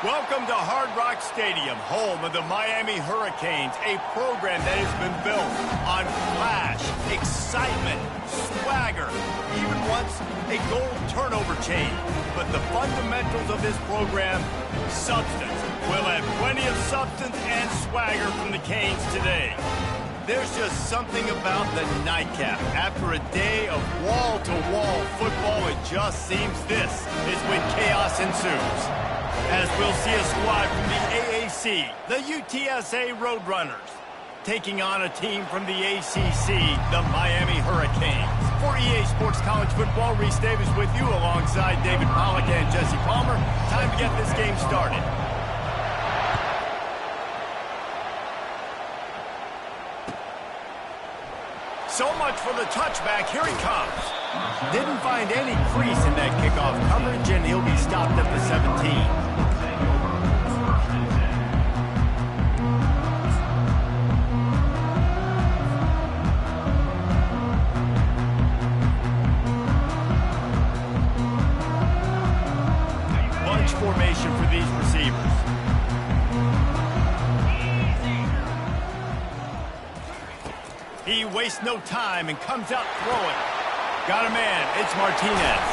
Welcome to Hard Rock Stadium, home of the Miami Hurricanes, a program that has been built on flash, excitement, swagger, even once a gold turnover chain. But the fundamentals of this program, substance. We'll have plenty of substance and swagger from the Canes today. There's just something about the nightcap. After a day of wall-to-wall football, it just seems this is when chaos ensues. As we'll see a squad from the AAC, the UTSA Roadrunners, taking on a team from the ACC, the Miami Hurricanes. For EA Sports College Football, Reese Davis with you alongside David Pollack and Jesse Palmer. Time to get this game started. So much for the touchback. Here he comes. Didn't find any crease in that kickoff coverage, and he'll be stopped at the 17. Bunch formation for these receivers. He wastes no time and comes out throwing. Got a man. It's Martinez.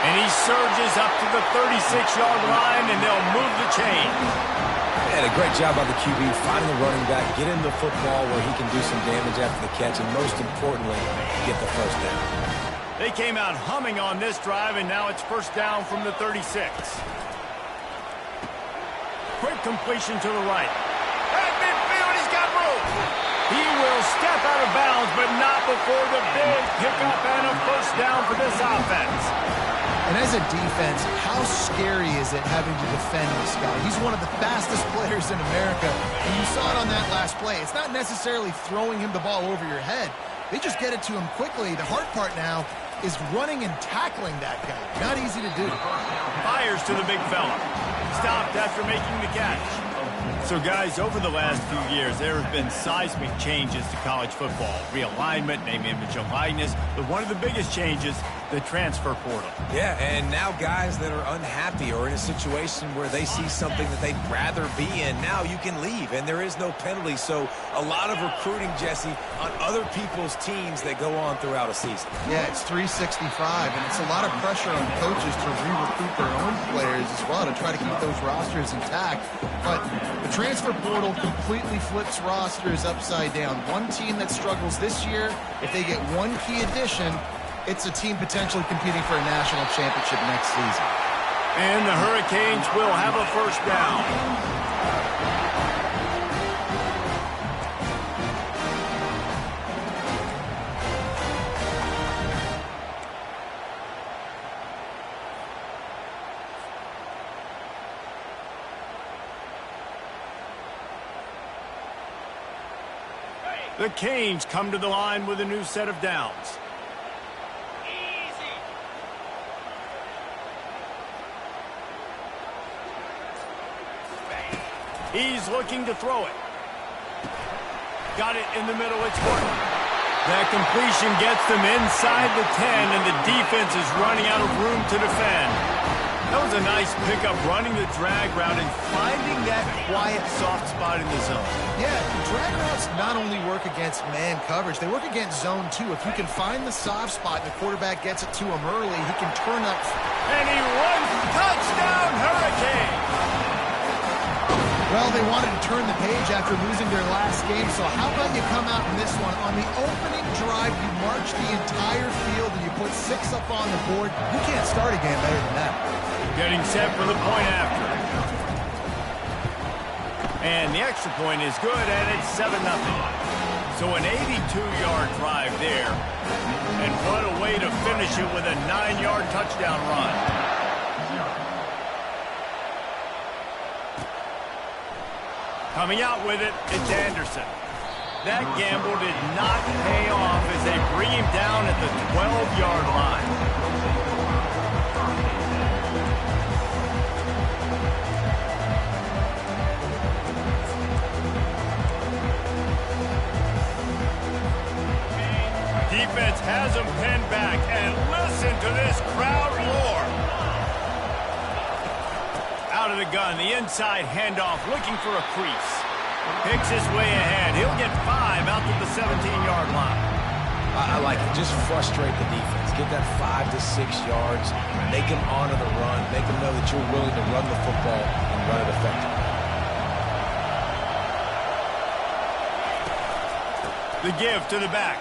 And he surges up to the 36-yard line, and they'll move the chain. Yeah, a great job by the QB, finding the running back, get him the football where he can do some damage after the catch, and most importantly, get the first down. They came out humming on this drive, and now it's first down from the 36. Quick completion to the right. At midfield, he's got room. He will step out of bounds, but not before the big pickup and a first down for this offense. And as a defense, how scary is it having to defend this guy? He's one of the fastest players in America, and you saw it on that last play. It's not necessarily throwing him the ball over your head. They just get it to him quickly. The hard part now is running and tackling that guy. Not easy to do. Fires to the big fella. Stopped after making the catch. So, guys, over the last few years, there have been seismic changes to college football. Realignment, name, image, and likeness. But one of the biggest changes, the transfer portal. Yeah, and now guys that are unhappy or in a situation where they see something that they'd rather be in, now you can leave, and there is no penalty. So a lot of recruiting, Jesse, on other people's teams that go on throughout a season. Yeah, it's 365, and it's a lot of pressure on coaches to re-recruit their own players as well to try to keep those rosters intact. But the transfer portal completely flips rosters upside down. One team that struggles this year, if they get one key addition, it's a team potentially competing for a national championship next season. And the Hurricanes will have a first down. The Canes come to the line with a new set of downs. He's looking to throw it. Got it in the middle. It's working. That completion gets them inside the 10, and the defense is running out of room to defend. That was a nice pickup, running the drag route and finding that quiet, soft spot in the zone. Yeah, drag routes not only work against man coverage, they work against zone too. If you can find the soft spot and the quarterback gets it to him early, he can turn up. And he runs. Touchdown, Hurricane! Well, they wanted to turn the page after losing their last game, so how about you come out in this one? On the opening drive, you march the entire field and you put 6 up on the board. You can't start a game better than that. Getting set for the point after. And the extra point is good, and it's 7-0. So an 82-yard drive there. And what a way to finish it with a 9-yard touchdown run. Coming out with it, it's Anderson. That gamble did not pay off as they bring him down at the 12-yard line. Defense has him pinned back, and listen to this crowd roar. out of the gun. The inside handoff, looking for a crease. Picks his way ahead. He'll get 5 out to the 17-yard line. I like it. Just frustrate the defense. Get that 5 to 6 yards. Make them honor the run. Make them know that you're willing to run the football and run it effectively. The give to the back.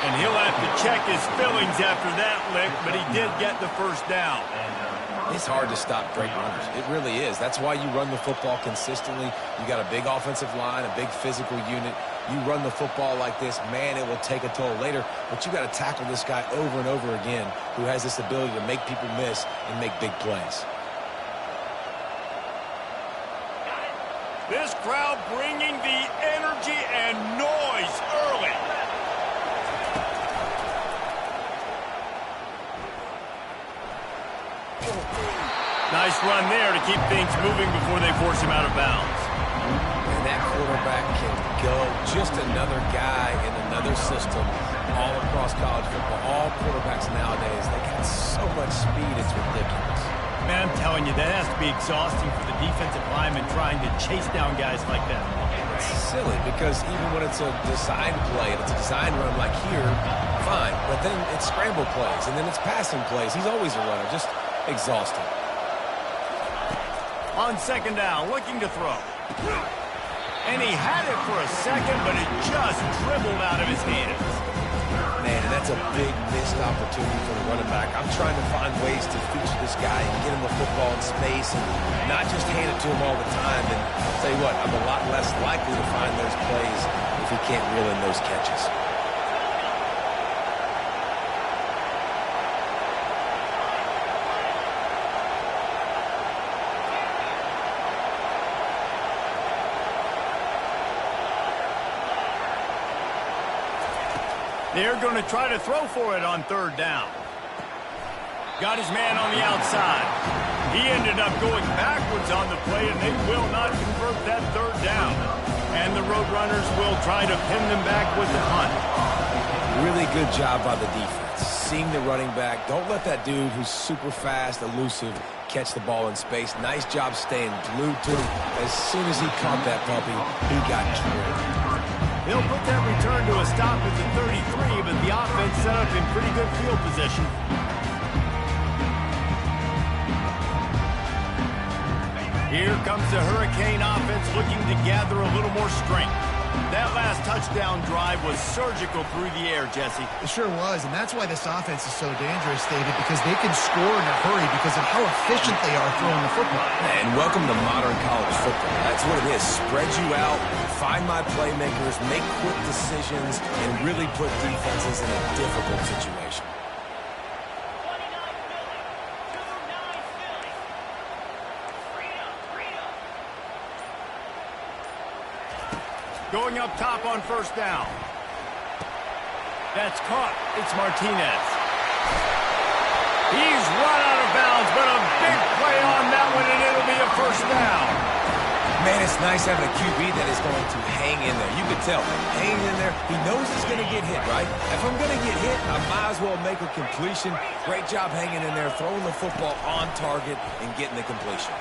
And he'll have to check his fillings after that lick, but he did get the first down. It's hard to stop great runners. It really is. That's why you run the football consistently. You got a big offensive line, a big physical unit. You run the football like this, man, it will take a toll later. But you got to tackle this guy over and over again who has this ability to make people miss and make big plays. This crowd bringing the energy and noise early. Nice run there to keep things moving before they force him out of bounds. And that quarterback can go. Just another guy in another system all across college football. All quarterbacks nowadays, they got so much speed, it's ridiculous. Man, I'm telling you, that has to be exhausting for the defensive lineman trying to chase down guys like that. It's silly because even when it's a design play and it's a design run like here, fine. But then it's scramble plays and then it's passing plays. He's always a runner, just exhausting. On second down, looking to throw. And he had it for a second, but it just dribbled out of his hands. Man, and that's a big missed opportunity for the running back. I'm trying to find ways to feature this guy and get him the football in space and not just hand it to him all the time. And I'll tell you what, I'm a lot less likely to find those plays if he can't reel in those catches. They're going to try to throw for it on third down. Got his man on the outside. He ended up going backwards on the play, and they will not convert that third down. And the Roadrunners will try to pin them back with the hunt. Really good job by the defense. Seeing the running back. Don't let that dude who's super fast, elusive, catch the ball in space. Nice job staying glued to him. As soon as he caught that puppy, he got killed. They'll put that return to a stop at the 33, but the offense set up in pretty good field position. Here comes the Hurricane offense looking to gather a little more strength. That last touchdown drive was surgical through the air, Jesse. It sure was, and that's why this offense is so dangerous, David, because they can score in a hurry because of how efficient they are throwing the football. And welcome to modern college football. That's what it is. Spread you out, find my playmakers, make quick decisions, and really put defenses in a difficult situation. Going up top on first down. That's caught. It's Martinez. He's run out of bounds, but a big play on that one, and it'll be a first down. Man, it's nice having a QB that is going to hang in there. You can tell, hanging in there. He knows he's going to get hit, right? If I'm going to get hit, I might as well make a completion. Great job hanging in there, throwing the football on target and getting the completion.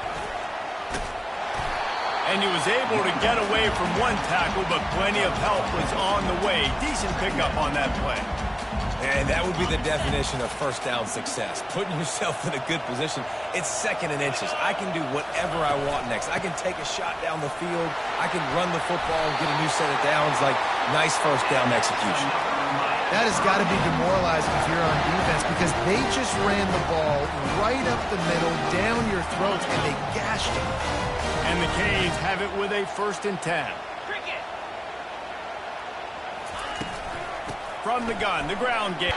And he was able to get away from one tackle, but plenty of help was on the way. Decent pickup on that play. And that would be the definition of first down success. Putting yourself in a good position. It's second and inches. I can do whatever I want next. I can take a shot down the field. I can run the football and get a new set of downs. Like, nice first down execution. That has got to be demoralizing if you're on defense because they just ran the ball right up the middle, down your throats, and they gashed you. And the Canes have it with a 1st and 10. From the gun, the ground game.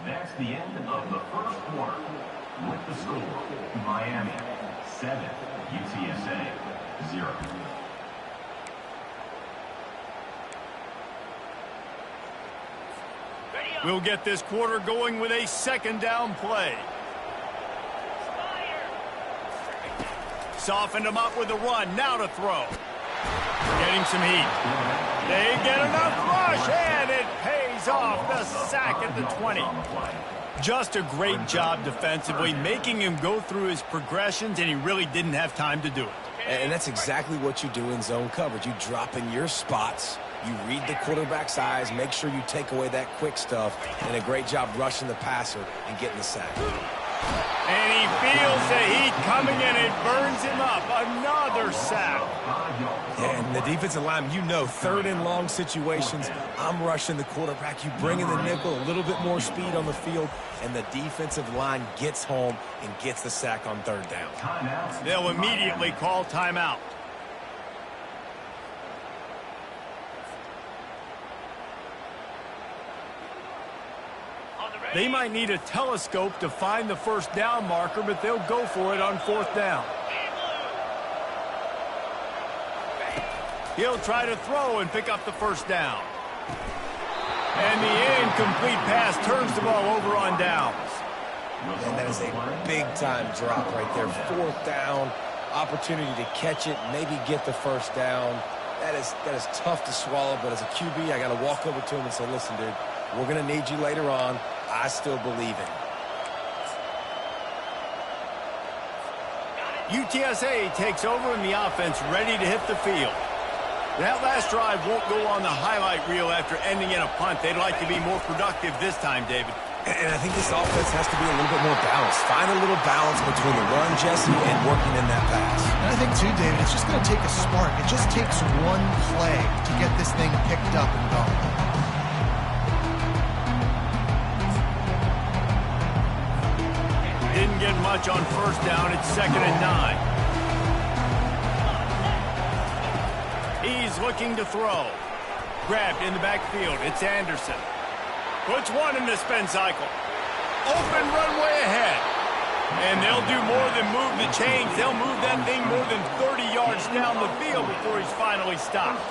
That's the end of the first quarter. With the score, Miami 7, UTSA 0. Ready We'll get this quarter going with a second down play. Softened him up with a run. Now to throw. Getting some heat. They get enough rush, and it pays off. The sack at the 20. Just a great job defensively, making him go through his progressions, and he really didn't have time to do it. And that's exactly what you do in zone coverage. You drop in your spots, you read the quarterback's eyes, make sure you take away that quick stuff, and a great job rushing the passer and getting the sack. And he feels the heat coming in. It burns him up. Another sack. And the defensive line, you know, third and long situations, I'm rushing the quarterback. You bring in the nickel, a little bit more speed on the field, and the defensive line gets home and gets the sack on third down. They'll immediately call timeout. They might need a telescope to find the first down marker, but they'll go for it on fourth down. He'll try to throw and pick up the first down. And the incomplete pass turns the ball over on downs. And that is a big-time drop right there. Fourth down, opportunity to catch it, maybe get the first down. That is tough to swallow, but as a QB, I got to walk over to him and say, listen, dude, we're going to need you later on. I still believe in. UTSA takes over in the offense, ready to hit the field. That last drive won't go on the highlight reel after ending in a punt. They'd like to be more productive this time, David. And I think this offense has to be a little bit more balanced. Find a little balance between the run, Jesse, and working in that pass. And I think, too, David, it's just going to take a spark. It just takes one play to get this thing picked up and going. Didn't get much on first down. It's 2nd and 9. He's looking to throw. Grabbed in the backfield. It's Anderson. Puts one in the spin cycle. Open runway ahead. And they'll do more than move the chains. They'll move that thing more than 30 yards down the field before he's finally stopped.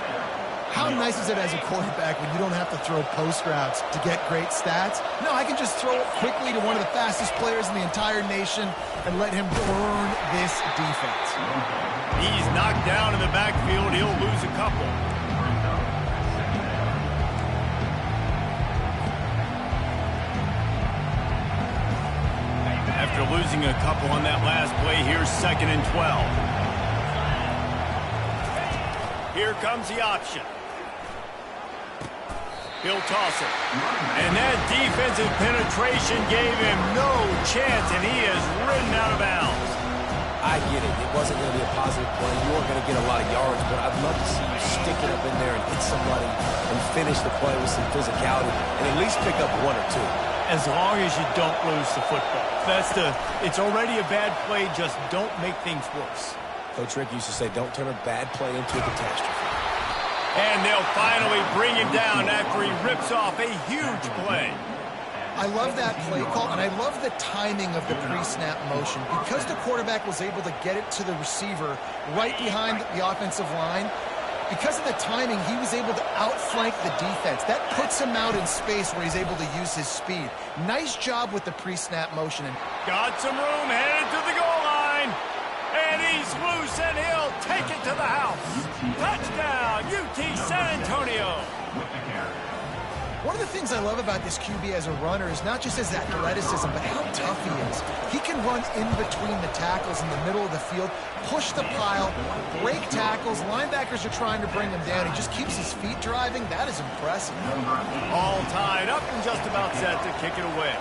How nice is it as a quarterback when you don't have to throw post routes to get great stats? No, I can just throw it quickly to one of the fastest players in the entire nation and let him burn this defense. He's knocked down in the backfield. He'll lose a couple. After losing a couple on that last play, here's 2nd and 12. Here comes the option. He'll toss it. And that defensive penetration gave him no chance, and he is ridden out of bounds. I get it. It wasn't going to be a positive play. You weren't going to get a lot of yards, but I'd love to see you stick it up in there and hit somebody and finish the play with some physicality and at least pick up one or two. As long as you don't lose the football. It's already a bad play, just don't make things worse. Coach Rick used to say, don't turn a bad play into a catastrophe. And they'll finally bring him down after he rips off a huge play. I love that play call, and I love the timing of the pre-snap motion. Because the quarterback was able to get it to the receiver right behind the offensive line, because of the timing, he was able to outflank the defense. That puts him out in space where he's able to use his speed. Nice job with the pre-snap motion. Got some room, headed to the goal line. And he's loose, and he'll take it to the house. Touchdown, UT San Antonio. One of the things I love about this QB as a runner is not just his athleticism, but how tough he is. He can run in between the tackles in the middle of the field, push the pile, break tackles. Linebackers are trying to bring him down. He just keeps his feet driving. That is impressive. All tied up and just about set to kick it away.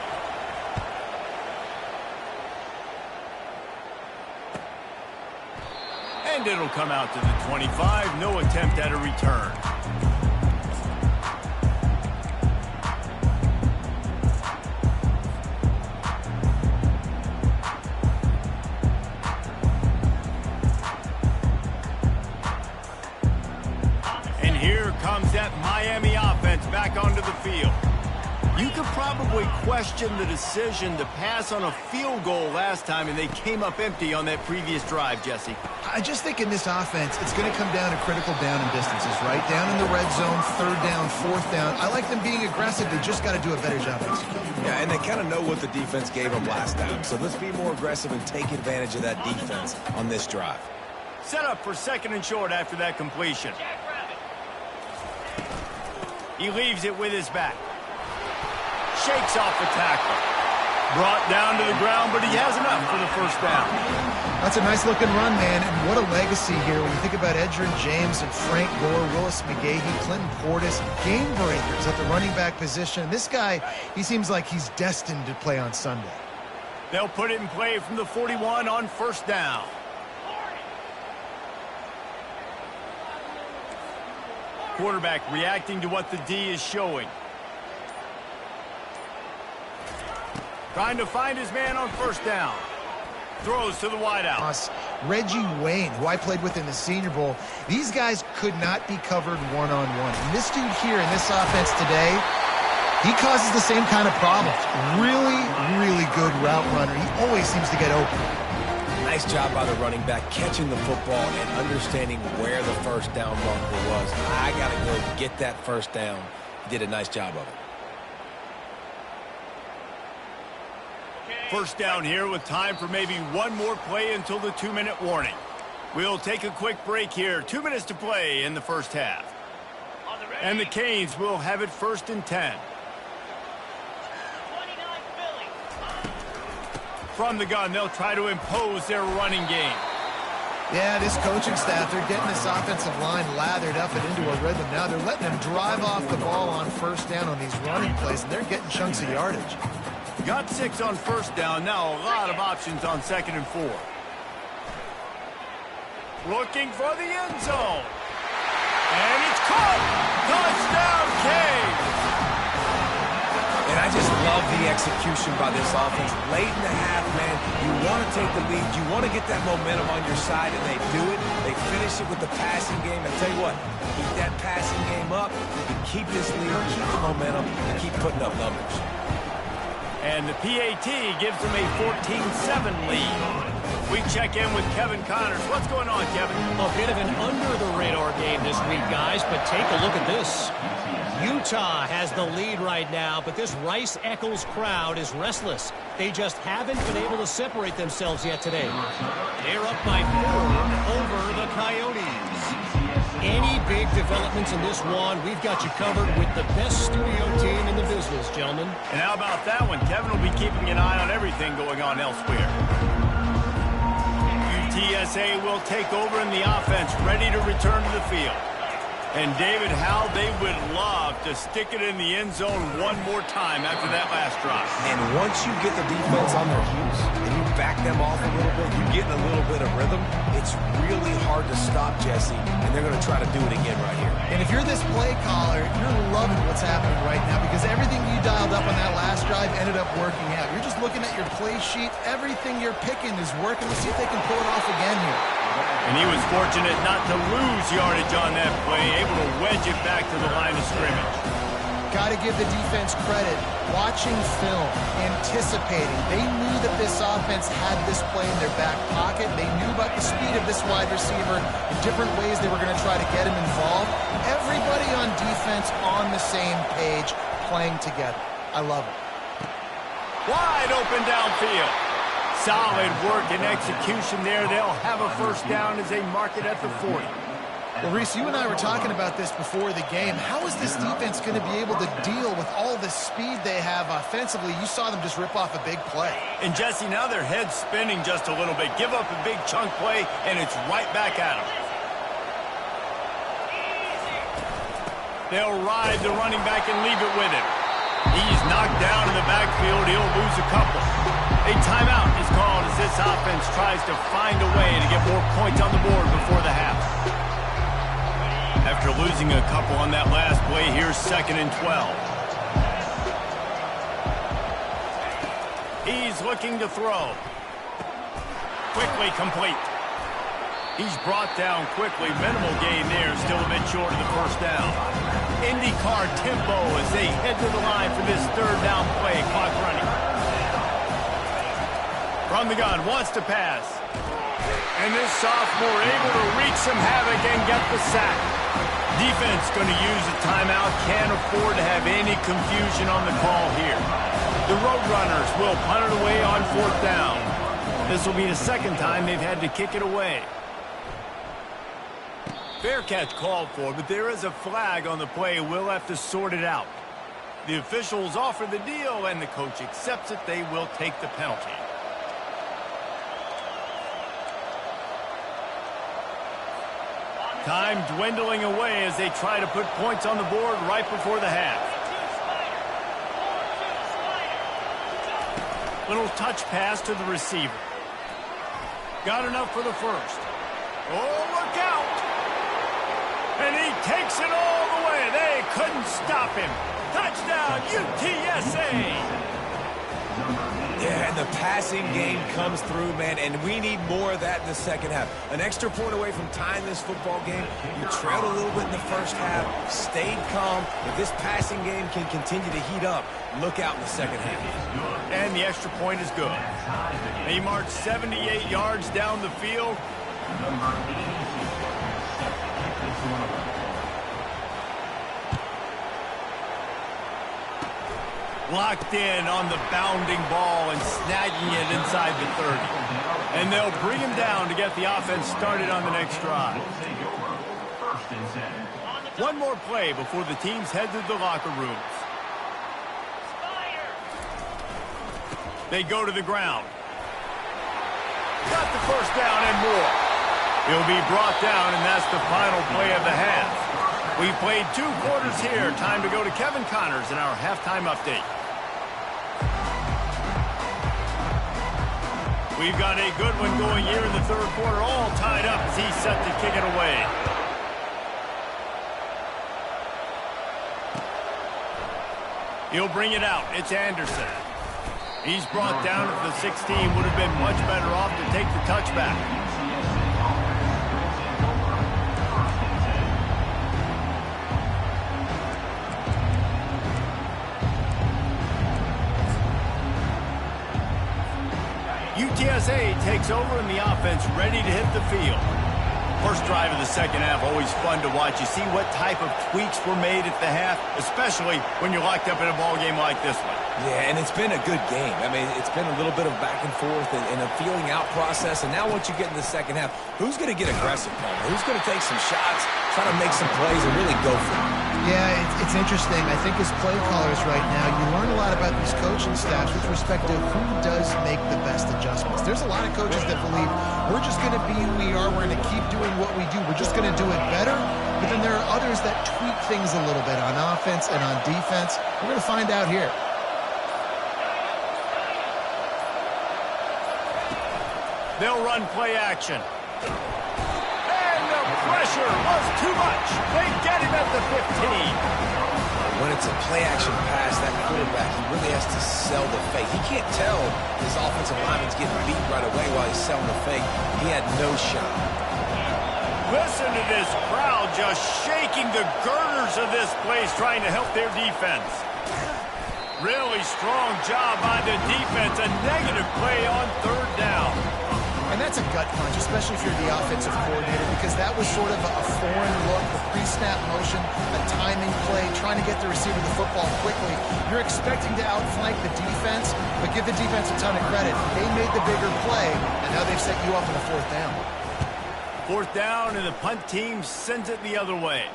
And it'll come out to the 25. No attempt at a return. And here comes that Miami offense back onto the field. You could probably question the decision to pass on a field goal last time, and they came up empty on that previous drive, Jesse. I just think in this offense, it's going to come down to critical down and distances, right? Down in the red zone, third down, fourth down. I like them being aggressive. They just got to do a better job executing. Yeah, and they kind of know what the defense gave them last time. So let's be more aggressive and take advantage of that defense on this drive. Set up for 2nd and short after that completion. He leaves it with his back. Shakes off the tackle. Brought down to the ground, but he has enough for the first down. That's a nice-looking run, man, and what a legacy here. When you think about Edgerrin James and Frank Gore, Willis McGahee, Clinton Portis, game breakers at the running back position. This guy, he seems like he's destined to play on Sunday. They'll put it in play from the 41 on 1st down. Quarterback reacting to what the D is showing. Trying to find his man on 1st down. Throws to the wideout. Reggie Wayne, who I played with in the Senior Bowl, these guys could not be covered one-on-one. And this dude here in this offense today, he causes the same kind of problems. Really, really good route runner. He always seems to get open. Nice job by the running back catching the football and understanding where the 1st down marker was. I got to go get that 1st down. He did a nice job of it. 1st down here with time for maybe one more play until the 2-minute warning. We'll take a quick break here. 2 minutes to play in the 1st half. And the Canes will have it 1st and 10. From the gun, they'll try to impose their running game. Yeah, this coaching staff, they're getting this offensive line lathered up and into a rhythm. Now they're letting them drive off the ball on 1st down on these running plays, and they're getting chunks of yardage. Got 6 on 1st down. Now a lot of options on 2nd and 4. Looking for the end zone. And it's caught. Touchdown, Canes. And I just love the execution by this offense. Late in the half, man, you want to take the lead. You want to get that momentum on your side, and they do it. They finish it with the passing game. And tell you what, keep that passing game up. You can keep this lead, keep the momentum, and keep putting up numbers. And the PAT gives them a 14-7 lead. We check in with Kevin Connors. What's going on, Kevin? A bit of an under-the-radar game this week, guys, but take a look at this. Utah has the lead right now, but this Rice-Eccles crowd is restless. They just haven't been able to separate themselves yet today. They're up by 4 over the Coyotes. Any big developments in this one, we've got you covered with the best studio team in the business, gentlemen. And how about that one? Kevin will be keeping an eye on everything going on elsewhere. UTSA will take over in the offense, ready to return to the field. And David, how they would love to stick it in the end zone one more time after that last drive. And once you get the defense on their heels and you back them off a little bit, you get in a little bit of rhythm, it's really hard to stop, Jesse, and they're going to try to do it again right here. And if you're this play caller, you're loving what's happening right now because everything you dialed up on that last drive ended up working out. You're just looking at your play sheet. Everything you're picking is working. Let's see if they can pull it off again here. And he was fortunate not to lose yardage on that play, able to wedge it back to the line of scrimmage. Got to give the defense credit. Watching film, anticipating. They knew that this offense had this play in their back pocket. They knew about the speed of this wide receiver in different ways they were going to try to get him involved. Everybody on defense on the same page, playing together. I love it. Wide open downfield. Solid work and execution there. They'll have a 1st down as they mark it at the 40. Well, Reese, you and I were talking about this before the game. How is this defense going to be able to deal with all the speed they have offensively? You saw them just rip off a big play. And Jesse, now their head's spinning just a little bit. Give up a big chunk play, and it's right back at them. They'll ride the running back and leave it with him. He's knocked down in the backfield. He'll lose a couple. A timeout is called as this offense tries to find a way to get more points on the board before the half. After losing a couple on that last play, here's 2nd and 12. He's looking to throw. Quickly complete. He's brought down quickly. Minimal gain there, still a bit short of the 1st down. IndyCar tempo as they head to the line for this third down play. Clock running. From the gun, wants to pass. And this sophomore able to wreak some havoc and get the sack. Defense going to use a timeout. Can't afford to have any confusion on the call here. The Roadrunners will punt it away on fourth down. This will be the second time they've had to kick it away. Fair catch called for, but there is a flag on the play. We'll have to sort it out. The officials offer the deal, and the coach accepts it. They will take the penalty. Time dwindling away as they try to put points on the board right before the half. Little touch pass to the receiver. Got enough for the first. Oh, look out! And he takes it all the way. They couldn't stop him. Touchdown, UTSA! Yeah, and the passing game comes through, man, and we need more of that in the second half. An extra point away from tying this football game. You trailed a little bit in the first half, stayed calm. If this passing game can continue to heat up, look out in the second half. And the extra point is good. He marched 78 yards down the field. Locked in on the bounding ball and snagging it inside the 30. And they'll bring him down to get the offense started on the next drive. One more play before the teams head to the locker rooms. They go to the ground. Got the first down and more. He'll be brought down, and that's the final play of the half. We've played 2 quarters here. Time to go to Kevin Connors in our halftime update. We've got a good one going here in the third quarter, all tied up as he's set to kick it away. He'll bring it out. It's Anderson. He's brought down at the 16. Would have been much better off to take the touchback. UTSA takes over in the offense, ready to hit the field. First drive of the second half, always fun to watch. You see what type of tweaks were made at the half, especially when you're locked up in a ball game like this one. Yeah, and it's been a good game. I mean, it's been a little bit of back and forth and a feeling out process. And now once you get in the second half, who's going to get aggressive, Palmer? Who's going to take some shots, try to make some plays, and really go for it? Yeah, it's interesting. I think as play callers right now, you learn a lot about these coaching staffs with respect to who does make the best adjustments. There's a lot of coaches that believe we're just going to be who we are. We're going to keep doing what we do. We're just going to do it better. But then there are others that tweak things a little bit on offense and on defense. We're going to find out here. They'll run play action. And the pressure was too much. They get him at the 15. When it's a play-action pass, that quarterback, he really has to sell the fake. He can't tell his offensive lineman's getting beat right away while he's selling the fake. He had no shot. Listen to this crowd just shaking the girders of this place, trying to help their defense. Really strong job by the defense. A negative play on third down. And that's a gut punch, especially if you're the offensive coordinator, because that was sort of a foreign look, a pre-snap motion, a timing play, trying to get the receiver the football quickly. You're expecting to outflank the defense, but give the defense a ton of credit. They made the bigger play, and now they've set you up on a fourth down. Fourth down, and the punt team sends it the other way.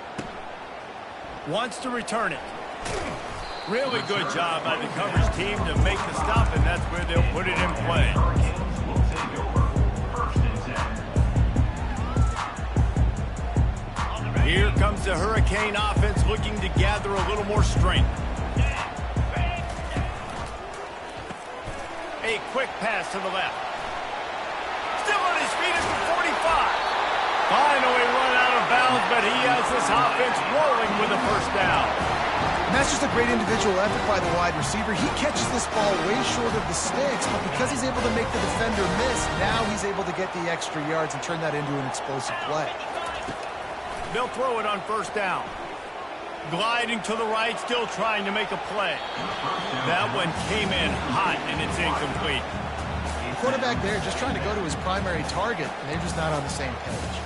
Wants to return it. Really good job by the coverage team to make the stop, and that's where they'll put it in play. Here comes the Hurricane offense looking to gather a little more strength. A quick pass to the left. Still on his feet at the 45. Finally run out of bounds, but he has this offense rolling with a first down. And that's just a great individual effort by the wide receiver. He catches this ball way short of the sticks, but because he's able to make the defender miss, now he's able to get the extra yards and turn that into an explosive play. They'll throw it on first down. gliding to the right, still trying to make a play. That one came in hot, and it's incomplete. The quarterback there just trying to go to his primary target, and they're just not on the same page.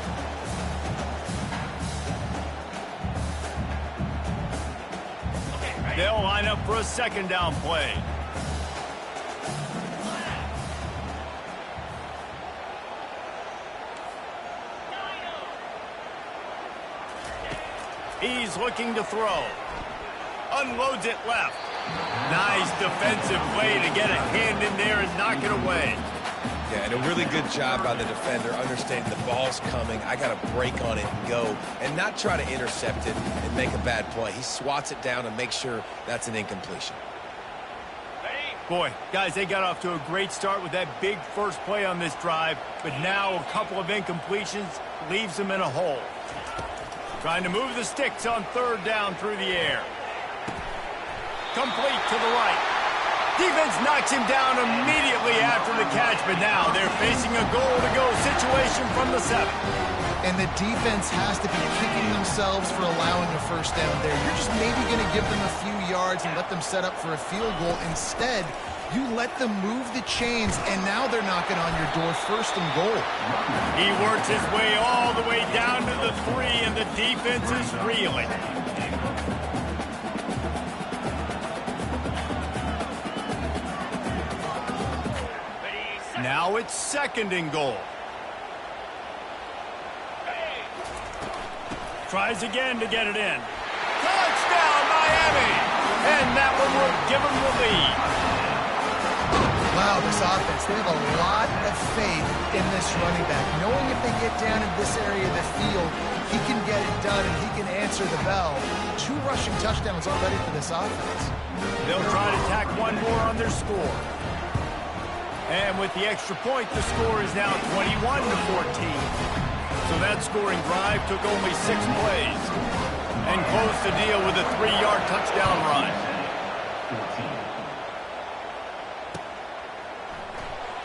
They'll line up for a second down play. He's looking to throw. Unloads it left. Nice defensive play to get a hand in there and knock it away. Yeah, and a really good job by the defender understanding the ball's coming. I got to break on it and go and not try to intercept it and make a bad play. He swats it down and makes sure that's an incompletion. Boy, guys, they got off to a great start with that big first play on this drive, but now a couple of incompletions leaves them in a hole. Trying to move the sticks on third down through the air. Complete to the right. Defense knocks him down immediately after the catch, but now they're facing a goal-to-go situation from the 7. And the defense has to be kicking themselves for allowing a first down there. You're just maybe going to give them a few yards and let them set up for a field goal. Instead, you let them move the chains, and now they're knocking on your door, first and goal. He works his way all the way down to the 3, and the defense is reeling. Now it's second and goal. Tries again to get it in. Touchdown, Miami! And that one will give them the lead. Wow, this offense, they have a lot of faith in this running back. Knowing if they get down in this area of the field, he can get it done and he can answer the bell. 2 rushing touchdowns already for this offense. They'll try to tack one more on their score. And with the extra point, the score is now 21-14. So that scoring drive took only 6 plays and closed the deal with a 3-yard touchdown run.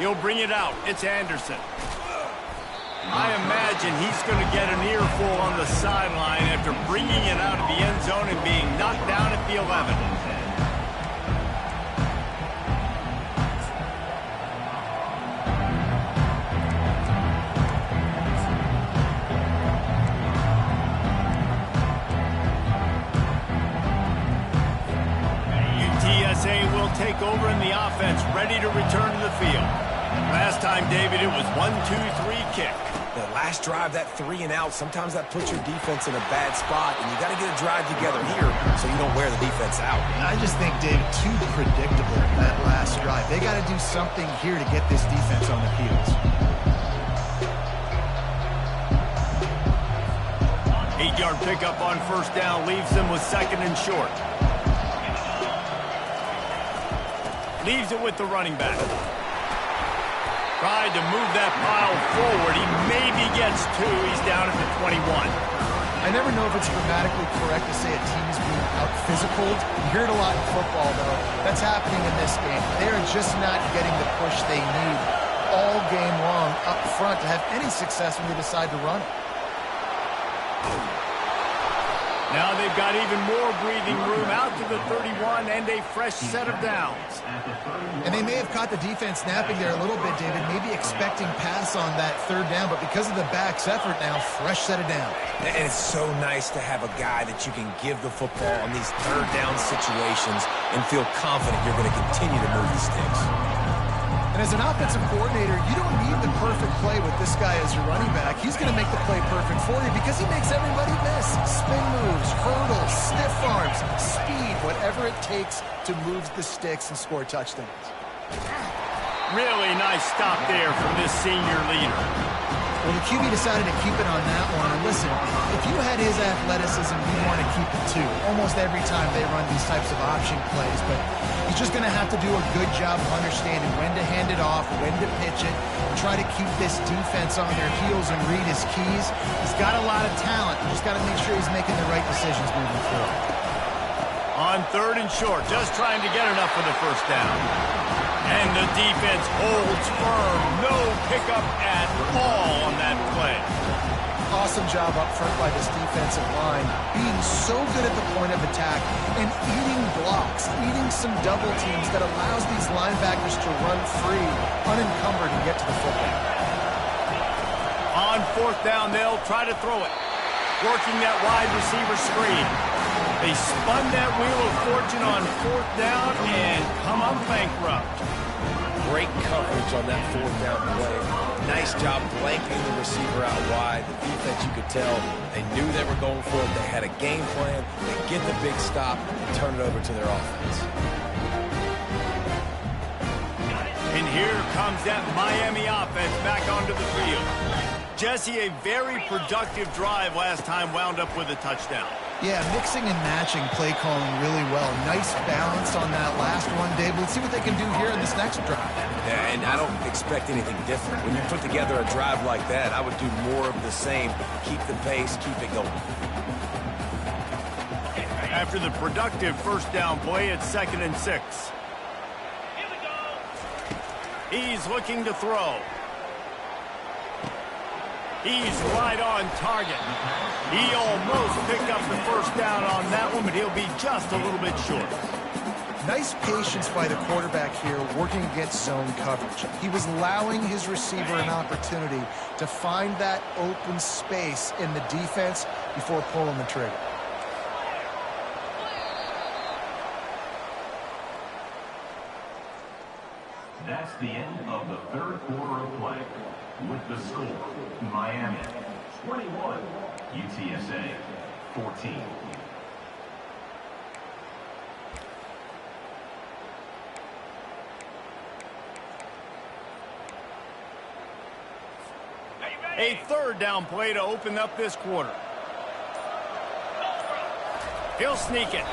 He'll bring it out. It's Anderson. I imagine he's going to get an earful on the sideline after bringing it out of the end zone and being knocked down at the 11. Will take over in the offense, ready to return to the field. Last time, David, it was 1-2-3 kick. The last drive, that 3 and out, sometimes that puts your defense in a bad spot, and you got to get a drive together here so you don't wear the defense out. I just think, David, too predictable, that last drive. They got to do something here to get this defense on the heels. 8-yard pickup on first down leaves them with second and short. Leaves it with the running back. Tried to move that pile forward. He maybe gets 2. He's down at the 21. I never know if it's grammatically correct to say a team is being out-physicaled. You hear it a lot in football, though. That's happening in this game. They're just not getting the push they need all game long up front to have any success when they decide to run it. Now they've got even more breathing room out to the 31 and a fresh set of downs. And they may have caught the defense napping there a little bit, David, maybe expecting pass on that third down, but because of the back's effort now, fresh set of downs. And it's so nice to have a guy that you can give the football in these third down situations and feel confident you're going to continue to move the sticks. And as an offensive coordinator, you don't need the perfect play with this guy as your running back. He's going to make the play perfect for you because he makes everybody miss. Spin moves, hurdles, stiff arms, speed, whatever it takes to move the sticks and score touchdowns. Really nice stop there from this senior leader. Well, the QB decided to keep it on that one. And listen, if you had his athleticism, you'd want to keep it too. Almost every time they run these types of option plays. But he's just going to have to do a good job of understanding when to hand it off, when to pitch it, and try to keep this defense on their heels and read his keys. He's got a lot of talent. You just got to make sure he's making the right decisions moving forward. On third and short, just trying to get enough for the first down. And the defense holds firm. No pickup at all on that play. awesome job up front by this defensive line, being so good at the point of attack and eating blocks, eating some double teams that allows these linebackers to run free, unencumbered, and get to the football. On fourth down, they'll try to throw it. Working that wide receiver screen. They spun that wheel of fortune on fourth down and come up bankrupt. Great coverage on that fourth down play. Nice job blanking the receiver out wide. The defense, you could tell, they knew they were going for it. They had a game plan. They get the big stop and turn it over to their offense. And here comes that Miami offense back onto the field. Jesse, a very productive drive last time wound up with a touchdown. Yeah, mixing and matching play calling really well. Nice balance on that last one, Dave. Let's see what they can do here in this next drive. Yeah, and I don't expect anything different. When you put together a drive like that, I would do more of the same. Keep the pace, keep it going. After the productive first down play, it's 2nd and 6. He's looking to throw. He's right on target. He almost picked up the first down on that one, but he'll be just a little bit short. Nice patience by the quarterback here, working against zone coverage. He was allowing his receiver an opportunity to find that open space in the defense before pulling the trigger. That's the end of the third quarter of play. With the score, Miami 21, UTSA 14. A third down play to open up this quarter. He'll sneak it. And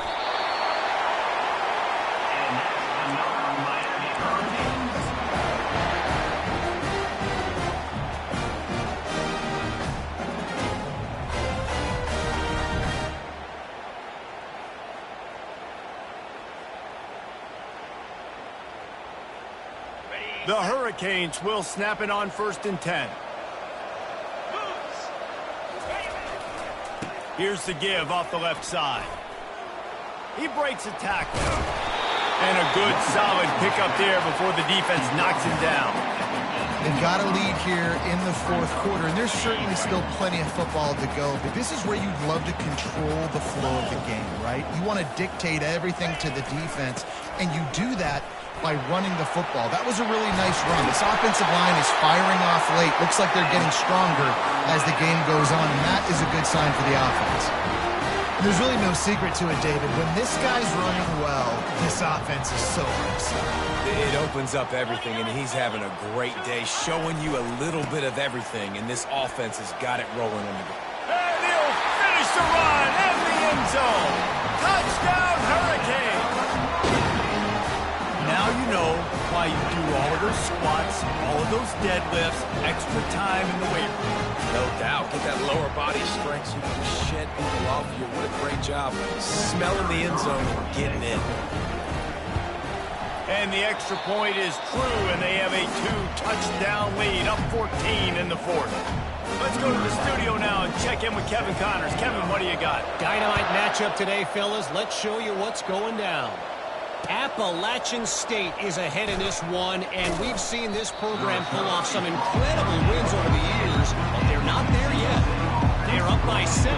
that's another Miami Hurricanes. The Hurricanes will snap it on 1st and 10. Here's the give off the left side. He breaks a tackle. And a good, solid pickup there before the defense knocks him down. They've got a lead here in the fourth quarter, and there's certainly still plenty of football to go, but this is where you'd love to control the flow of the game, right? You want to dictate everything to the defense, and you do that by running the football. That was a really nice run. This offensive line is firing off late. Looks like they're getting stronger as the game goes on, and that is a good sign for the offense. And there's really no secret to it, David. When this guy's running well, this offense is so aggressive. It opens up everything, and he's having a great day, showing you a little bit of everything, and this offense has got it rolling on the go. And he'll finish the run in the end zone. Touchdown, Hurricanes! Now you know why you do all of those squats, all of those deadlifts, extra time in the weight room. No doubt. Get that lower body strength so you can just shed people off you. What a great job smelling the end zone and getting in. And the extra point is true, and they have a 2-touchdown lead, up 14 in the fourth. Let's go to the studio now and check in with Kevin Connors. Kevin, what do you got? Dynamite matchup today, fellas. Let's show you what's going down. Appalachian State is ahead in this one, and we've seen this program pull off some incredible wins over the years, but they're not there yet. They're up by 7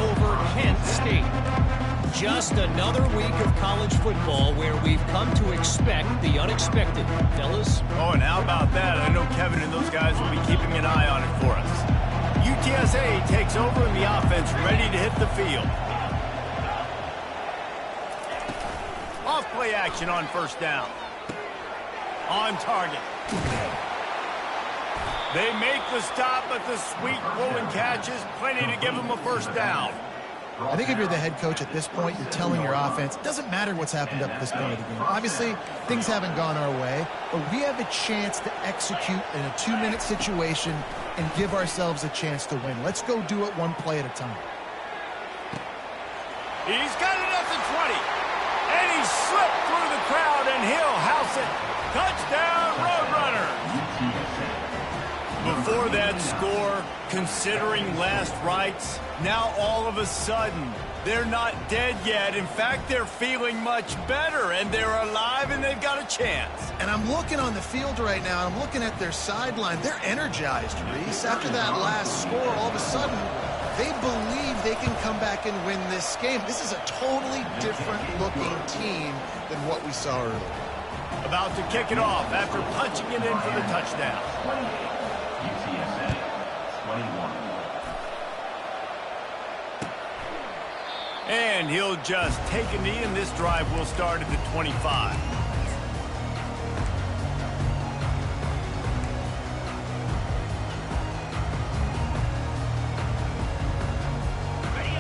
over Kent State. Just another week of college football where we've come to expect the unexpected. Fellas? Oh, and how about that? I know Kevin and those guys will be keeping an eye on it for us. UTSA takes over in the offense, ready to hit the field. Off-play action on first down. On target. They make the stop, but the sweet rolling catch is plenty to give them a first down. I think if you're the head coach at this point, you're telling your offense, it doesn't matter what's happened up to this point of the game. Obviously, things haven't gone our way, but we have a chance to execute in a 2-minute situation and give ourselves a chance to win. Let's go do it one play at a time. He's got it at the 20. And he slipped through the crowd, and he'll house it. Touchdown, Roadrunner. For that score, considering last rites, now all of a sudden, they're not dead yet. In fact, they're feeling much better, and they're alive, and they've got a chance. And I'm looking on the field right now, and I'm looking at their sideline. They're energized, Reese. After that last score, all of a sudden, they believe they can come back and win this game. This is a totally different-looking team than what we saw earlier. About to kick it off after punching it in for the touchdown. UTSA, 21. And he'll just take a knee, and this drive will start at the 25.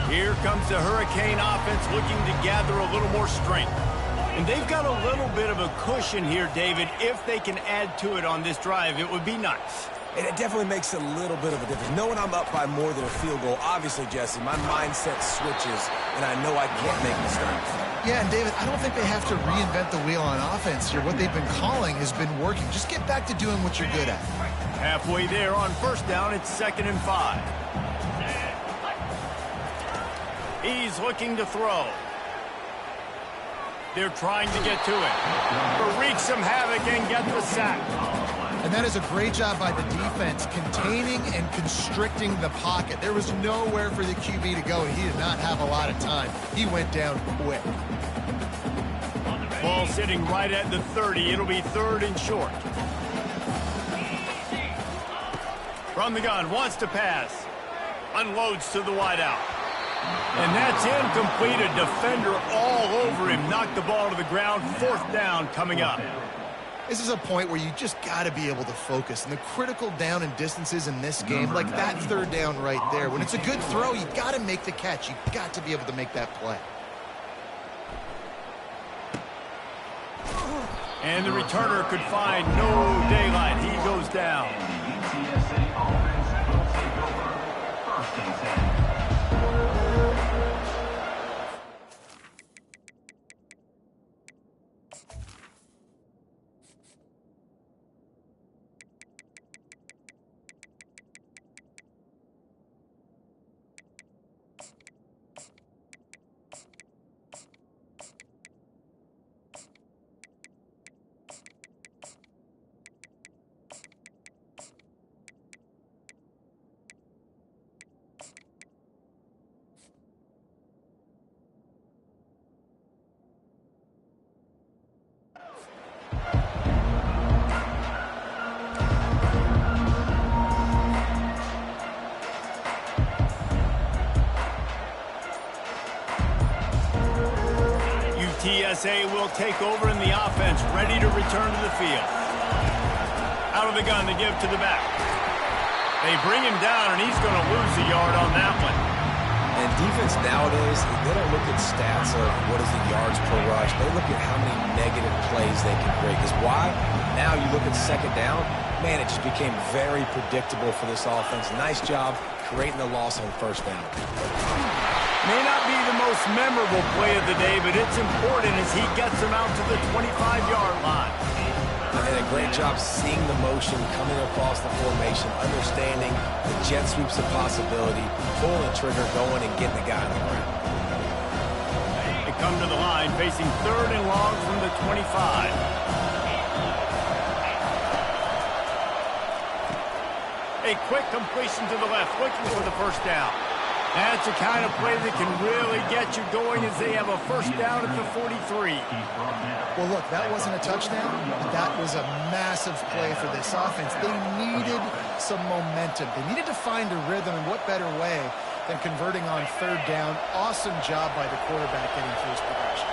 Here comes the Hurricane offense looking to gather a little more strength. And they've got a little bit of a cushion here, David. If they can add to it on this drive, it would be nice. And it definitely makes a little bit of a difference. Knowing I'm up by more than a field goal, obviously, Jesse, my mindset switches, and I know I can't make mistakes. Yeah, and David, I don't think they have to reinvent the wheel on offense here. What they've been calling has been working. Just get back to doing what you're good at. Halfway there on first down, it's 2nd and 5. He's looking to throw. They're trying to get to it. Wreak some havoc and get the sack. And that is a great job by the defense, containing and constricting the pocket. There was nowhere for the QB to go, and he did not have a lot of time. He went down quick. Ball sitting right at the 30. It'll be 3rd and short. From the gun, wants to pass. Unloads to the wideout. And that's incomplete. A defender all over him. Knocked the ball to the ground. 4th down coming up. This is a point where you just got to be able to focus. And the critical down and distances in this game, like that 3rd down right there, when it's a good throw, you got to make the catch. You got to be able to make that play. And the returner could find no daylight. He goes down. And the UTSA offense will take over. 1st and 10. UTSA will take over in the offense, ready to return to the field. Out of the gun, they give to the back. They bring him down, and he's going to lose a yard on that one. And defense nowadays, they don't look at stats of what is the yards per rush. They look at how many negative plays they can create. Because why? Now you look at 2nd down, man, it just became very predictable for this offense. Nice job creating the loss on 1st down. May not be the most memorable play of the day, but it's important as he gets them out to the 25-yard line. And a great job seeing the motion coming across the formation, understanding the jet sweep's a possibility, pulling the trigger, going and getting the guy on the ground. They come to the line, facing 3rd and long from the 25. A quick completion to the left, looking for the 1st down. That's the kind of play that can really get you going as they have a 1st down at the 43. Well, look, that wasn't a touchdown, but that was a massive play for this offense. They needed some momentum. They needed to find a rhythm, and what better way than converting on 3rd down. Awesome job by the quarterback getting through his progression.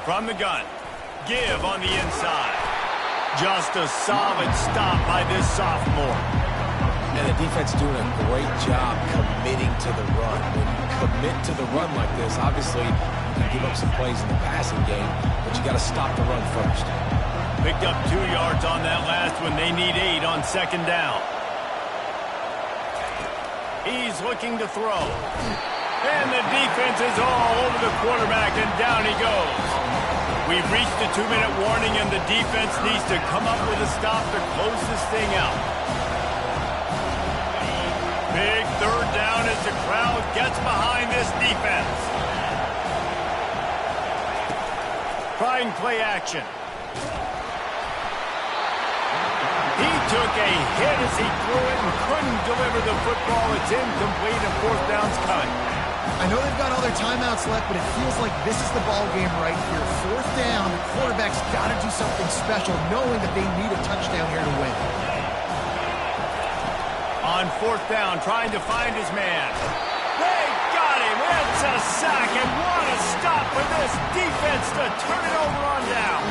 From the gun, give on the inside. Just a solid stop by this sophomore. And the defense doing a great job committing to the run. When you commit to the run like this, obviously you can give up some plays in the passing game, but you got to stop the run first. Picked up 2 yards on that last one. They need 8 on 2nd down. He's looking to throw. And the defense is all over the quarterback, and down he goes. We've reached the 2-minute warning, and the defense needs to come up with a stop to close this thing out. Big third down as the crowd gets behind this defense. Trying play action. He took a hit as he threw it and couldn't deliver the football. It's incomplete and fourth down's coming. I know they've got all their timeouts left, but it feels like this is the ball game right here. Fourth down, the quarterback's got to do something special, knowing that they need a touchdown here to win. On fourth down, trying to find his man. They got him. It's a sack, and what a stop for this defense to turn it over on down.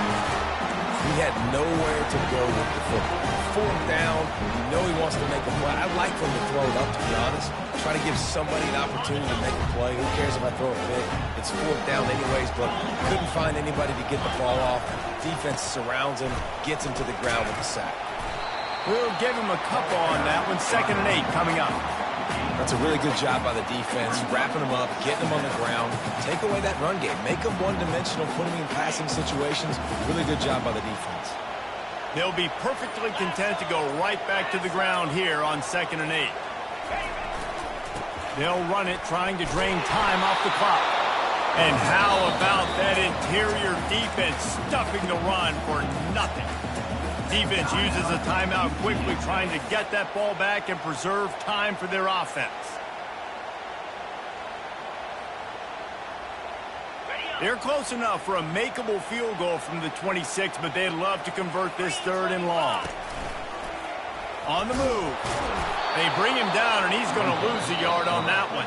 He had nowhere to go with the football. Fourth down, you know he wants to make a play. I'd like for him to throw it up, to be honest. Try to give somebody an opportunity to make a play. Who cares if I throw it big? It's fourth down anyways, but couldn't find anybody to get the ball off. Defense surrounds him, gets him to the ground with the sack. We'll give him a couple on that one. 2nd and 8 coming up. That's a really good job by the defense, wrapping them up, getting them on the ground. Take away that run game. Make them one-dimensional, put them in passing situations. Really good job by the defense. They'll be perfectly content to go right back to the ground here on 2nd and 8. They'll run it, trying to drain time off the clock. And how about that interior defense stuffing the run for nothing? Defense uses a timeout quickly, trying to get that ball back and preserve time for their offense. They're close enough for a makeable field goal from the 26, but they'd love to convert this 3rd and long. On the move. They bring him down, and he's going to lose a yard on that one.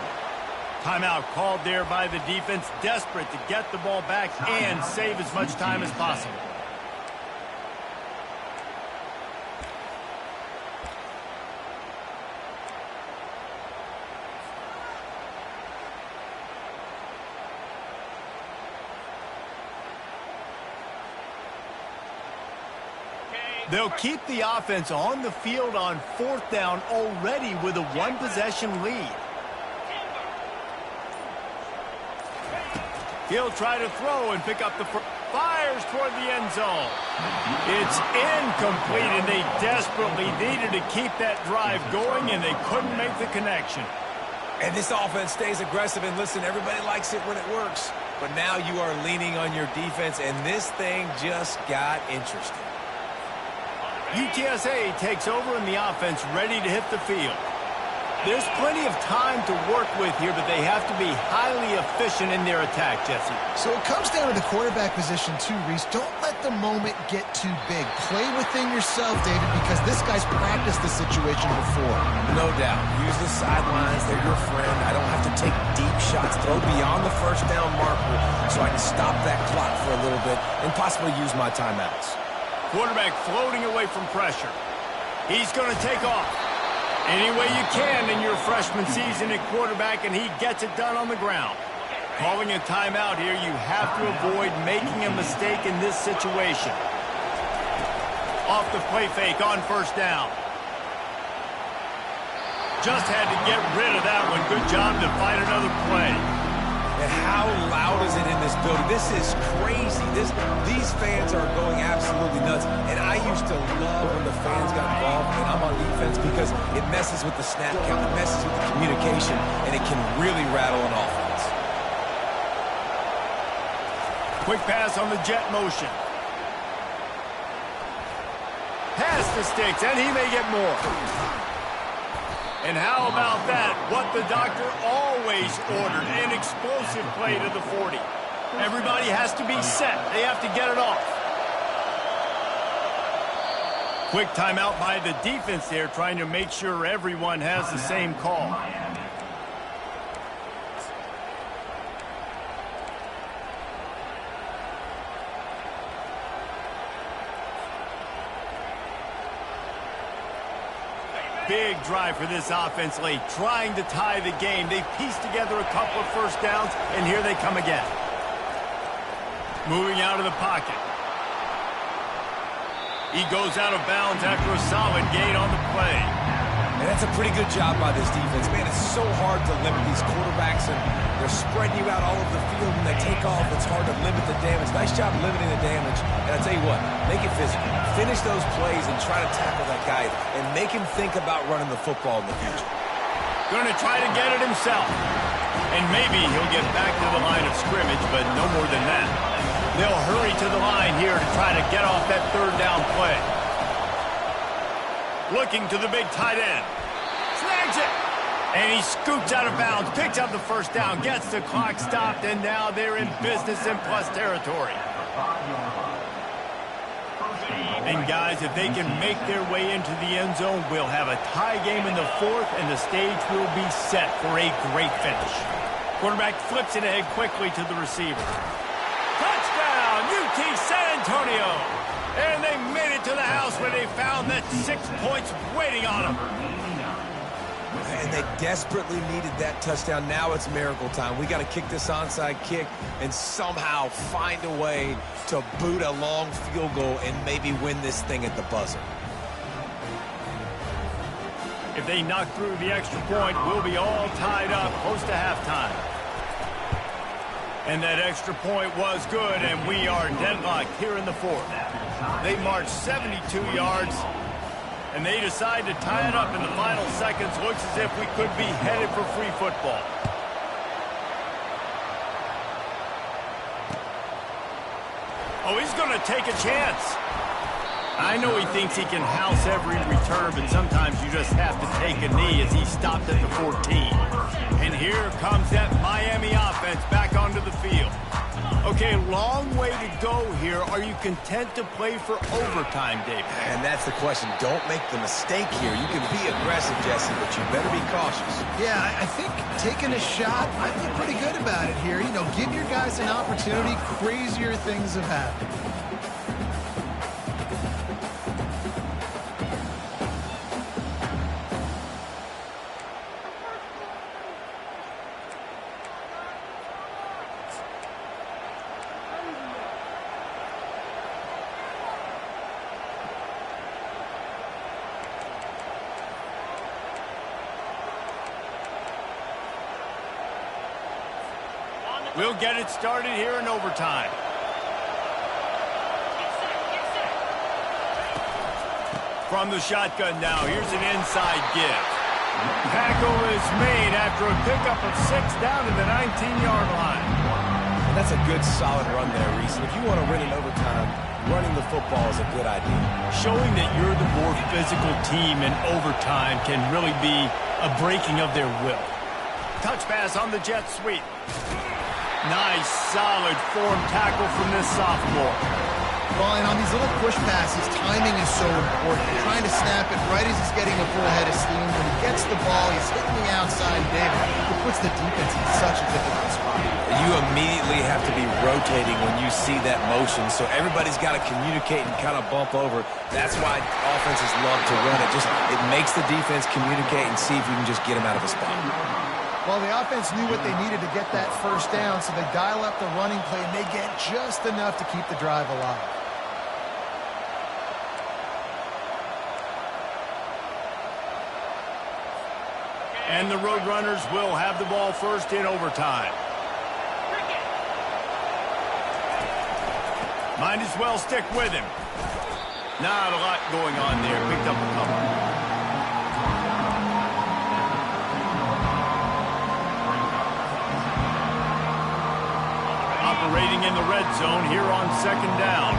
Timeout called there by the defense, desperate to get the ball back and save as much time as possible. They'll keep the offense on the field on 4th down already with a one-possession lead. He'll try to throw and pick up the fires toward the end zone. It's incomplete, and they desperately needed to keep that drive going, and they couldn't make the connection. And this offense stays aggressive, and listen, everybody likes it when it works. But now you are leaning on your defense, and this thing just got interesting. UTSA takes over in the offense, ready to hit the field. There's plenty of time to work with here, but they have to be highly efficient in their attack, Jesse. So it comes down to the quarterback position too, Reese. Don't let the moment get too big. Play within yourself, David, because this guy's practiced this situation before. No doubt. Use the sidelines. They're your friend. I don't have to take deep shots. Throw beyond the 1st down marker so I can stop that clock for a little bit and possibly use my timeouts. Quarterback floating away from pressure. He's going to take off. Any way you can in your freshman season at quarterback, and he gets it done on the ground. Calling a timeout here, you have to avoid making a mistake in this situation. Off the play fake on 1st down. Just had to get rid of that one. Good job to find another play. And how loud is it in this building? This is crazy. These fans are going absolutely nuts. And I used to love when the fans got involved and I'm on defense because it messes with the snap count, it messes with the communication, and it can really rattle an offense. Quick pass on the jet motion. Pass to Sticks, and he may get more. And how about that? What the doctor always ordered, an explosive play to the 40. Everybody has to be set. They have to get it off. Quick timeout by the defense there, trying to make sure everyone has the same call. Big drive for this offense late, trying to tie the game. They've pieced together a couple of 1st downs, and here they come again. Moving out of the pocket. He goes out of bounds after a solid gain on the play. And that's a pretty good job by this defense. Man, it's so hard to limit these quarterbacks, and they're spreading you out all over the field. When they take off, it's hard to limit the damage. Nice job limiting the damage. And I tell you what, make it physical. Finish those plays and try to tackle that guy and make him think about running the football in the future. Going to try to get it himself. And maybe he'll get back to the line of scrimmage, but no more than that. They'll hurry to the line here to try to get off that third down play. Looking to the big tight end. Snags it. And he scoots out of bounds, picks up the first down, gets the clock stopped, and now they're in business in plus territory. And guys, if they can make their way into the end zone, we'll have a tie game in the fourth, and the stage will be set for a great finish. Quarterback flips it ahead quickly to the receiver. Touchdown, UT San Antonio! And they made it to the house where they found that 6 points waiting on them. And they desperately needed that touchdown. Now it's miracle time. We got to kick this onside kick and somehow find a way to boot a long field goal and maybe win this thing at the buzzer. If they knock through the extra point, we'll be all tied up close to halftime. And that extra point was good, and we are deadlocked here in the fourth. They marched 72 yards, and they decide to tie it up in the final seconds. Looks as if we could be headed for free football. Oh, he's going to take a chance. I know he thinks he can house every return, but sometimes you just have to take a knee as he stopped at the 14. And here comes that Miami offense back onto the field. Okay, long way to go here. Are you content to play for overtime, David? And that's the question. Don't make the mistake here. You can be aggressive, Jesse, but you better be cautious. Yeah, I think taking a shot, I feel pretty good about it here. You know, give your guys an opportunity. Crazier things have happened. We'll get it started here in overtime. From the shotgun now, here's an inside give. Tackle is made after a pickup of 6 down to the 19-yard line. And that's a good, solid run there, Reese. And if you want to win in overtime, running the football is a good idea. Showing that you're the more physical team in overtime can really be a breaking of their will. Touch pass on the jet sweep. Nice, solid form tackle from this sophomore. Well, and on these little push passes, timing is so important. You're trying to snap it right as he's getting a full head of steam. When he gets the ball, he's hitting the outside, David. It puts the defense in such a difficult spot. You immediately have to be rotating when you see that motion, so everybody's got to communicate and kind of bump over. That's why offenses love to run it. It makes the defense communicate and see if you can just get him out of a spot. Well, the offense knew what they needed to get that first down, so they dial up the running play, and they get just enough to keep the drive alive. And the Roadrunners will have the ball first in overtime. Might as well stick with him. Not a lot going on there. Picked up a couple. Operating in the red zone here on second down.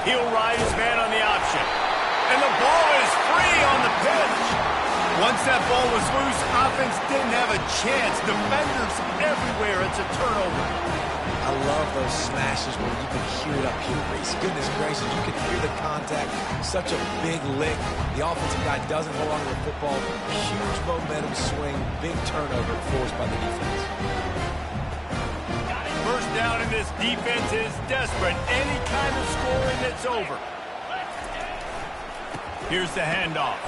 He'll ride his man on the option. And the ball is free on the pitch. Once that ball was loose, offense didn't have a chance. Defenders everywhere. It's a turnover. I love those smashes where you can hear it up here, Reese. Goodness gracious, you can hear the contact. Such a big lick. The offensive guy doesn't hold on to the football. Huge momentum swing. Big turnover forced by the defense. First down, and this defense is desperate. Any kind of scoring, it's over. Here's the handoff.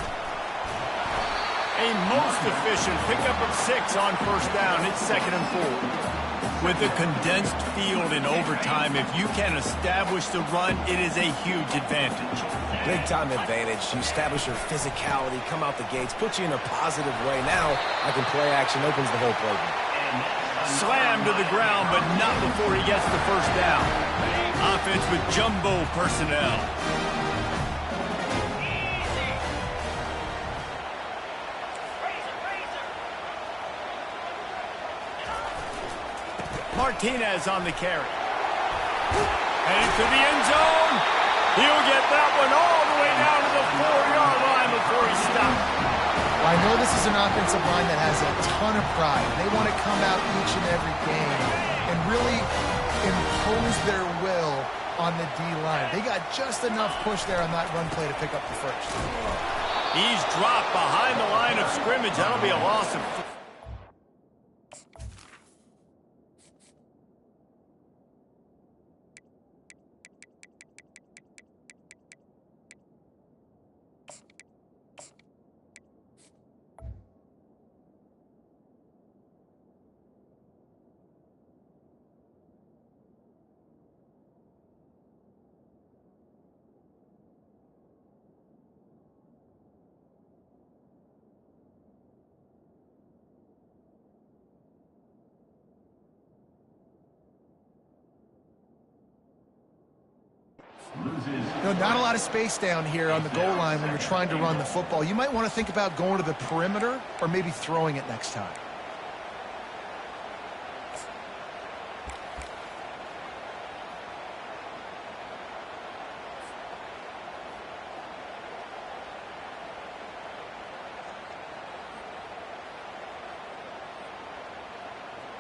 A most efficient pickup of 6 on first down. It's 2nd and 4. With a condensed field in overtime, if you can establish the run, it is a huge advantage. Big-time advantage. You establish your physicality, come out the gates, put you in a positive way. Now, I can play action, opens the whole program. Slammed to the ground, but not before he gets the first down. Offense with jumbo personnel. Martinez on the carry. Headed to the end zone. He'll get that one all the way down to the 4-yard line before he stops. Well, I know this is an offensive line that has a ton of pride. They want to come out each and every game and really impose their will on the D-line. They got just enough push there on that run play to pick up the first. He's dropped behind the line of scrimmage. That'll be a loss of... Not a lot of space down here on the goal line when you're trying to run the football. You might want to think about going to the perimeter or maybe throwing it next time.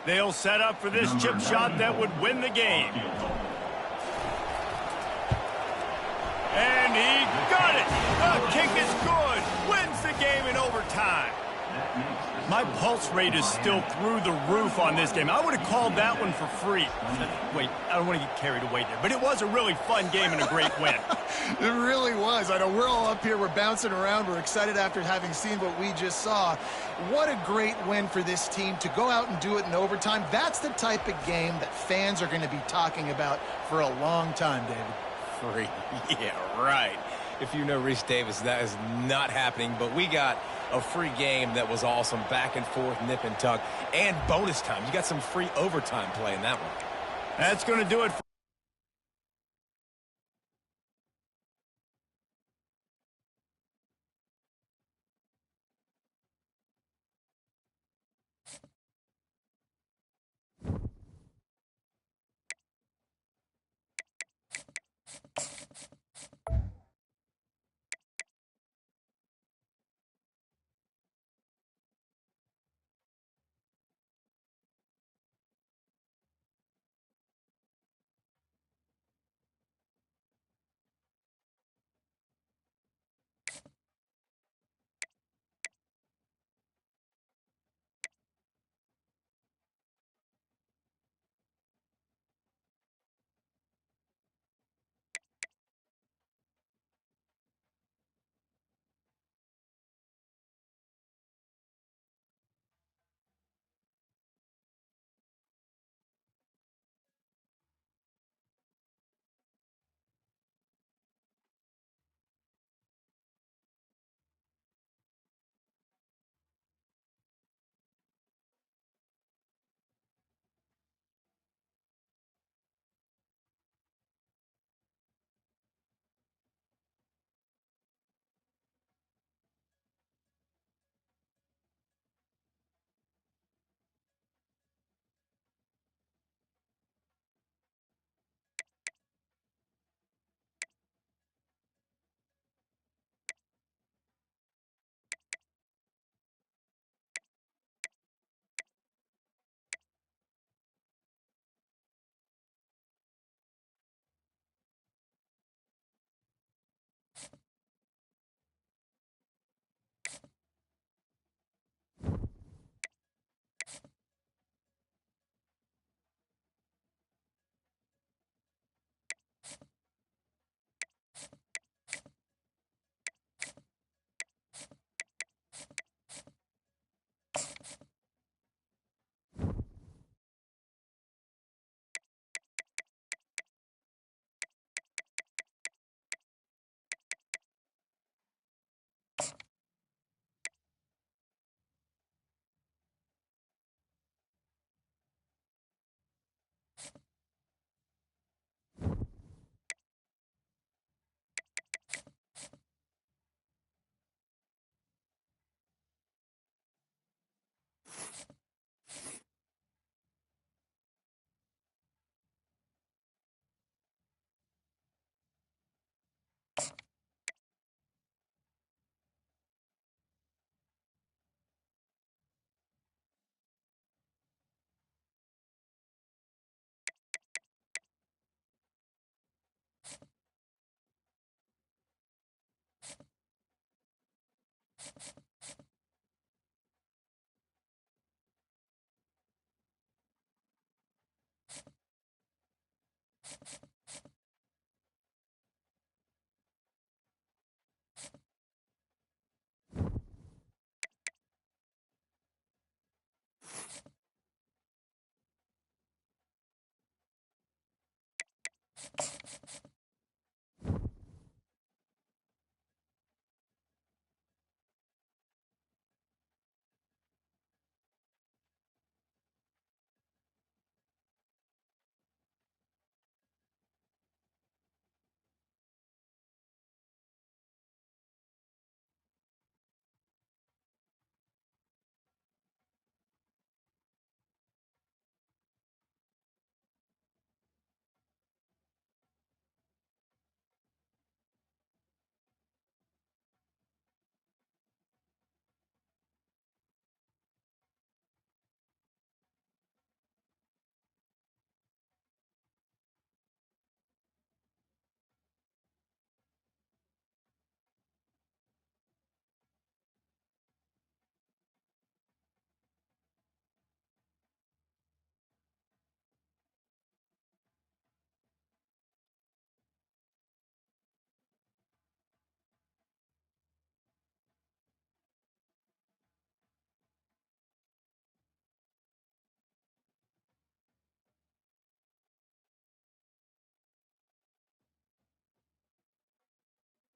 They'll set up for this chip shot that would win the game. And he got it. The kick is good. Wins the game in overtime. My pulse rate is still through the roof on this game. I would have called that one for free. Wait, I don't want to get carried away there. But it was a really fun game and a great win. It really was. I know we're all up here. We're bouncing around. We're excited after having seen what we just saw. What a great win for this team to go out and do it in overtime. That's the type of game that fans are going to be talking about for a long time, David. Free. Yeah, right. If you know Reese Davis, that is not happening. But we got a free game that was awesome. Back and forth, nip and tuck, and bonus time. You got some free overtime play in that one. That's going to do it for you